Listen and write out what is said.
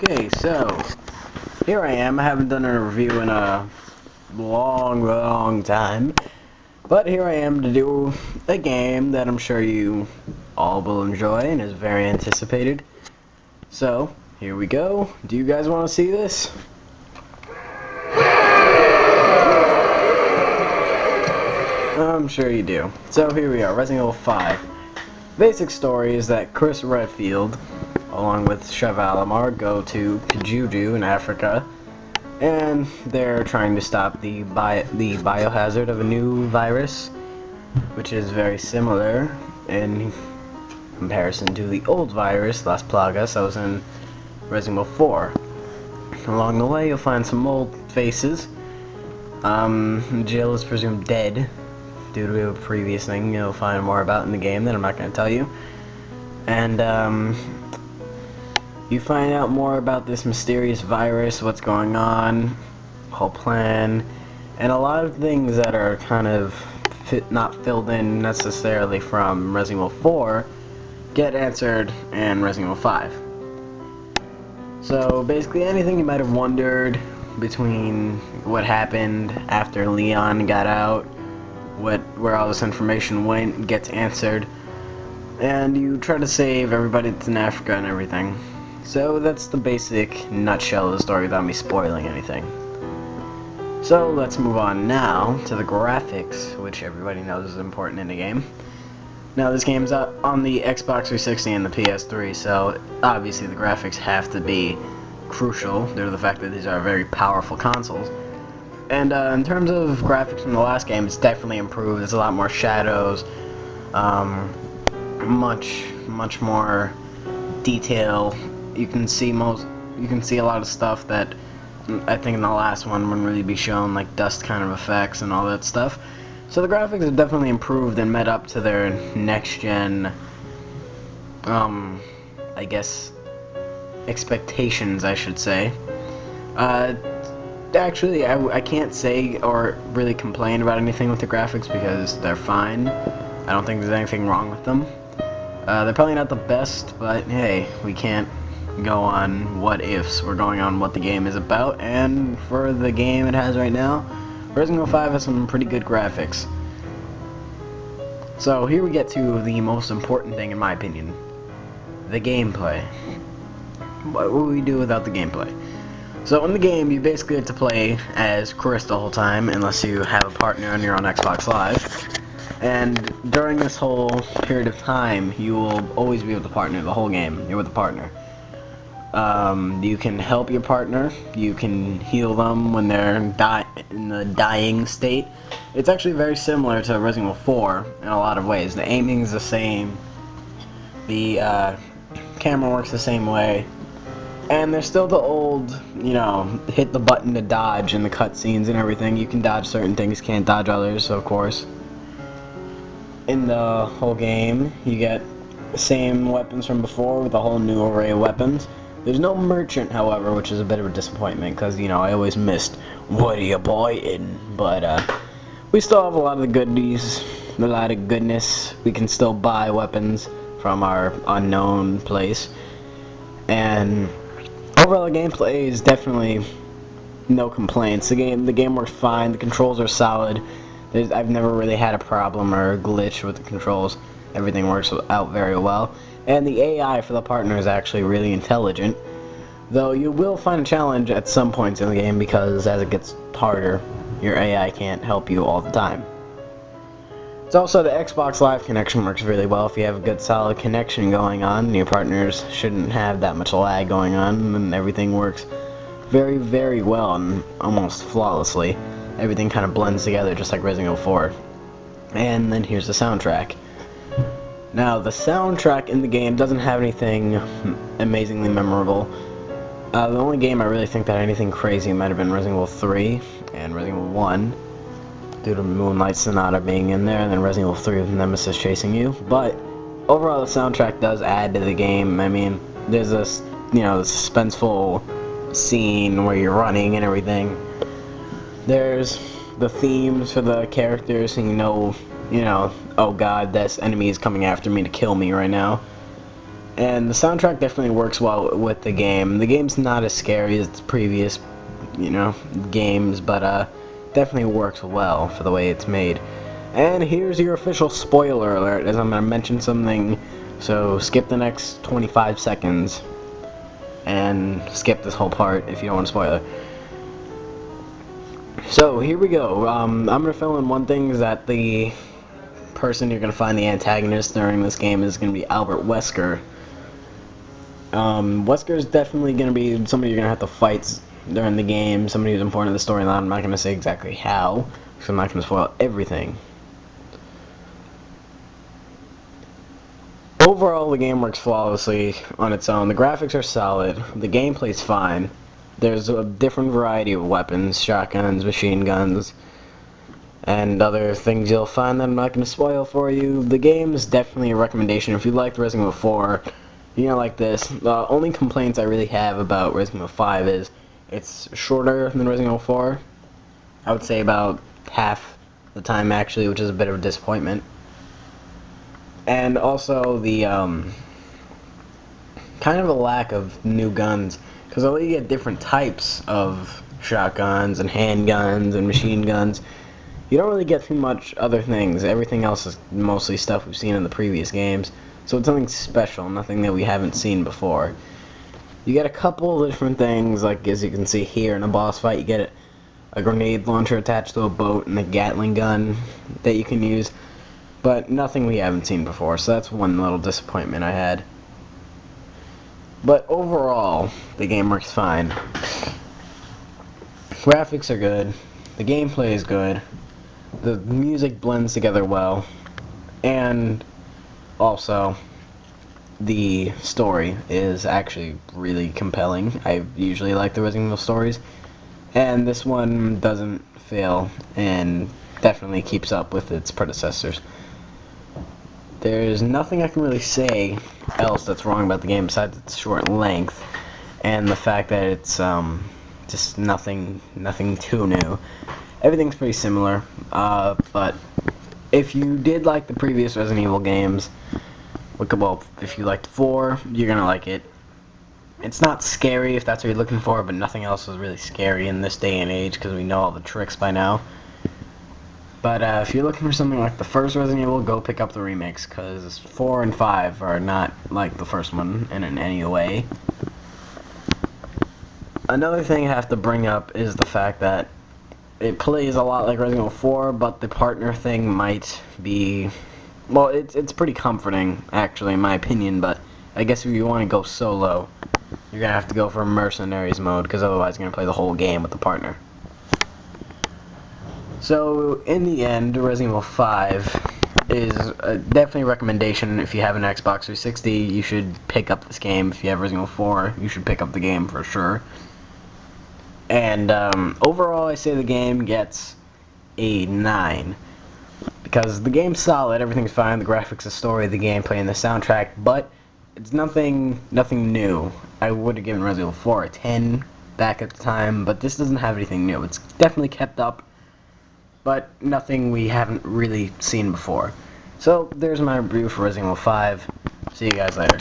Okay, so here I am. I haven't done a review in a long time, but here I am to do a game that I'm sure you all will enjoy and is very anticipated. So, here we go. Do you guys want to see this? I'm sure you do. So here we are, Resident Evil 5. Basic story is that Chris Redfield, along with Chef Alamar, go to Kijuju in Africa, and they're trying to stop the biohazard of a new virus, which is very similar in comparison to the old virus, Las Plagas, that was in Resident Evil 4. Along the way, you'll find some old faces. Jill is presumed dead due to a previous thing you'll find more about in the game that I'm not going to tell you. And, you find out more about this mysterious virus, what's going on, whole plan, and a lot of things that are kind of not filled in necessarily from Resident Evil 4 get answered in Resident Evil 5. So basically anything you might have wondered between what happened after Leon got out, where all this information went, gets answered, and you try to save everybody that's in Africa and everything. So that's the basic nutshell of the story without me spoiling anything. So let's move on now to the graphics, which everybody knows is important in the game. Now this game's out on the Xbox 360 and the PS3, so obviously the graphics have to be crucial due to the fact that these are very powerful consoles. And in terms of graphics from the last game, it's definitely improved. There's a lot more shadows, much more detail. You can see a lot of stuff that I think in the last one wouldn't really be shown, like dust kind of effects and all that stuff. So the graphics have definitely improved and met up to their next gen, I guess, expectations, I should say. Actually, I can't say or really complain about anything with the graphics because they're fine. I don't think there's anything wrong with them. They're probably not the best, but hey, we can't go on what ifs. We're going on what the game is about, and for the game it has right now, Resident Evil 5 has some pretty good graphics. So here we get to the most important thing in my opinion, the gameplay. What will we do without the gameplay? So in the game, you basically have to play as Chris the whole time, unless you have a partner and you're on Xbox Live. And during this whole period of time, you will always be with the partner the whole game. You're with the partner. You can help your partner. You can heal them when they're in the dying state. It's actually very similar to Resident Evil 4 in a lot of ways. The aiming is the same. The camera works the same way. And there's still the old, hit the button to dodge in the cutscenes and everything. You can dodge certain things, can't dodge others, of course. In the whole game, you get the same weapons from before with a whole new array of weapons. There's no merchant, however, which is a bit of a disappointment, because, I always missed, what are you boying? But, we still have a lot of the goodies, a lot of goodness. We can still buy weapons from our unknown place. And overall, the gameplay is definitely no complaints. The game works fine. The controls are solid. I've never really had a problem or a glitch with the controls. Everything works out very well. And the AI for the partner is actually really intelligent. Though you will find a challenge at some points in the game because as it gets harder, your AI can't help you all the time. It's also the Xbox Live connection works really well. If you have a good solid connection going on, your partners shouldn't have that much lag going on, and everything works very, very well and almost flawlessly. Everything kind of blends together just like Resident Evil 4. And then here's the soundtrack. Now, the soundtrack in the game doesn't have anything amazingly memorable. The only game I really think that had anything crazy might have been Resident Evil 3 and Resident Evil 1. Due to Moonlight Sonata being in there, and then Resident Evil 3 with Nemesis chasing you. But overall, the soundtrack does add to the game. I mean, there's this, the suspenseful scene where you're running and everything. There's the themes for the characters, and oh god, this enemy is coming after me to kill me right now. And the soundtrack definitely works well with the game. The game's not as scary as the previous, games, but definitely works well for the way it's made. And here's your official spoiler alert, as I'm going to mention something, so skip the next 25 seconds, and skip this whole part if you don't want to spoil it. So, here we go. I'm going to fill in one thing, is that the person you're going to find the antagonist during this game is going to be Albert Wesker. Wesker is definitely going to be somebody you're going to have to fight during the game, somebody who's important to the storyline. I'm not going to say exactly how, because I'm not going to spoil everything. Overall, the game works flawlessly on its own. The graphics are solid, the gameplay's fine. There's a different variety of weapons, shotguns, machine guns, and other things you'll find that I'm not going to spoil for you. The game is definitely a recommendation. If you liked Resident Evil 4, you're going to like this. The only complaints I really have about Resident Evil 5 is it's shorter than Resident Evil 4. I would say about half the time, actually, which is a bit of a disappointment. And also the kind of a lack of new guns, because although you get different types of shotguns and handguns and machine guns, you don't really get too much other things. Everything else is mostly stuff we've seen in the previous games, so it's something special, nothing that we haven't seen before. You get a couple of different things, like as you can see here in a boss fight, you get a grenade launcher attached to a boat and a Gatling gun that you can use, but nothing we haven't seen before, so that's one little disappointment I had. But overall, the game works fine. Graphics are good, the gameplay is good, the music blends together well, and also the story is actually really compelling. I usually like the Resident Evil stories, and this one doesn't fail and definitely keeps up with its predecessors. There's nothing I can really say else that's wrong about the game besides its short length and the fact that it's just nothing too new. Everything's pretty similar, but if you did like the previous Resident Evil games, well, if you liked 4, you're gonna like it. It's not scary if that's what you're looking for, but nothing else is really scary in this day and age because we know all the tricks by now. But if you're looking for something like the first Resident Evil, go pick up the remakes, because 4 and 5 are not like the first one in any way. Another thing I have to bring up is the fact that it plays a lot like Resident Evil 4, but the partner thing might be... Well, it's pretty comforting, actually, in my opinion, but I guess if you want to go solo, you're going to have to go for Mercenaries mode, because otherwise you're going to play the whole game with the partner. So, in the end, Resident Evil 5 is definitely a recommendation. If you have an Xbox 360, you should pick up this game. If you have Resident Evil 4, you should pick up the game for sure. And overall, I say the game gets a 9. Because the game's solid, everything's fine, the graphics, the story, the gameplay, and the soundtrack, but it's nothing new. I would have given Resident Evil 4 a 10 back at the time, but this doesn't have anything new. It's definitely kept up, but nothing we haven't really seen before. So, there's my review for Resident Evil 5. See you guys later.